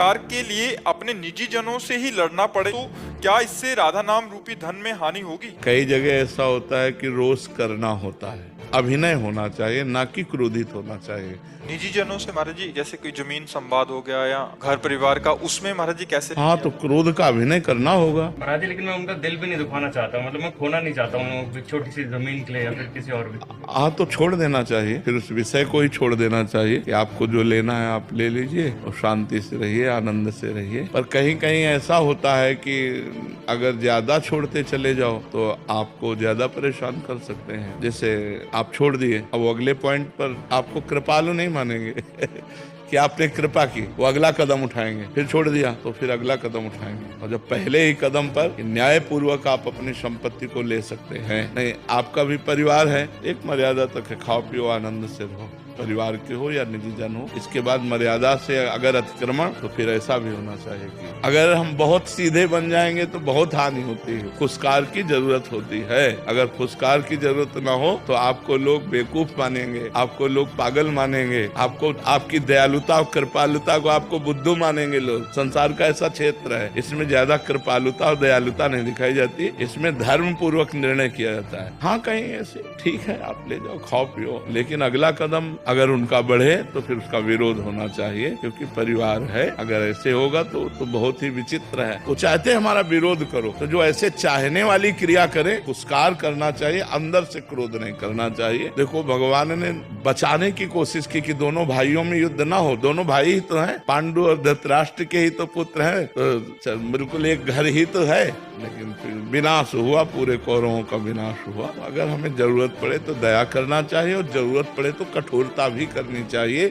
Car के लिए अपने निजी जनों से ही लड़ना पड़े तो क्या इससे राधा नाम रूपी धन में हानि होगी? कई जगह ऐसा होता है कि रोज करना होता है, अभिनय होना चाहिए, ना कि क्रोधित होना चाहिए। निजी जनों से महाराज जी, जैसे कोई जमीन संवाद हो गया या घर परिवार का, उसमें महाराज जी कैसे? हाँ, तो क्रोध का अभिनय करना होगा महाराज जी, लेकिन मैं उनका दिल भी नहीं दुखाना चाहता, मतलब मैं खोना नहीं चाहता हूँ छोटी सी जमीन के लिए या फिर किसी और भी। हाँ, तो छोड़ देना चाहिए, फिर उस विषय को ही छोड़ देना चाहिए कि आपको जो लेना है आप ले लीजिए और शांति से रहिए, आनंद से रहिए। पर कहीं कहीं ऐसा होता है कि अगर ज्यादा छोड़ते चले जाओ तो आपको ज्यादा परेशान कर सकते हैं। जैसे आप छोड़ दिए, अब अगले पॉइंट पर आपको कृपालु नहीं मानेंगे कि आपने कृपा की, वो अगला कदम उठाएंगे। फिर छोड़ दिया तो फिर अगला कदम उठाएंगे। और जब पहले ही कदम पर न्याय पूर्वक आप अपनी संपत्ति को ले सकते हैं। नहीं, आपका भी परिवार है, एक मर्यादा तक है, खाओ पियो आनंद से रहो, परिवार के हो या निजी जन हो। इसके बाद मर्यादा से अगर अतिक्रमण, तो फिर ऐसा भी होना चाहिए कि अगर हम बहुत सीधे बन जाएंगे तो बहुत हानि होती है, फुसकार की जरूरत होती है। अगर फुसकार की जरूरत ना हो तो आपको लोग बेवकूफ मानेंगे, आपको लोग पागल मानेंगे, आपको आपकी दयालुता और कृपालुता को आपको बुद्धू मानेंगे लोग। संसार का ऐसा क्षेत्र है, इसमें ज्यादा कृपालुता और दयालुता नहीं दिखाई जाती, इसमें धर्म पूर्वक निर्णय किया जाता है। हाँ, कहीं ऐसे ठीक है, आप ले जाओ, खाओ पियो, लेकिन अगला कदम अगर उनका बढ़े तो फिर उसका विरोध होना चाहिए, क्योंकि परिवार है। अगर ऐसे होगा तो बहुत ही विचित्र है। वो चाहते हमारा विरोध करो, तो जो ऐसे चाहने वाली क्रिया करे, पुरस्कार करना चाहिए, अंदर से क्रोध नहीं करना चाहिए। देखो, भगवान ने बचाने की कोशिश की कि दोनों भाइयों में युद्ध ना हो। दोनों भाई ही तो हैं, पांडु और धृतराष्ट्र के ही तो पुत्र हैं, तो बिल्कुल एक घर ही तो है। लेकिन फिर विनाश हुआ, पूरे कौरवों का विनाश हुआ। अगर हमें जरूरत पड़े तो दया करना चाहिए और जरूरत पड़े तो कठोरता भी करनी चाहिए।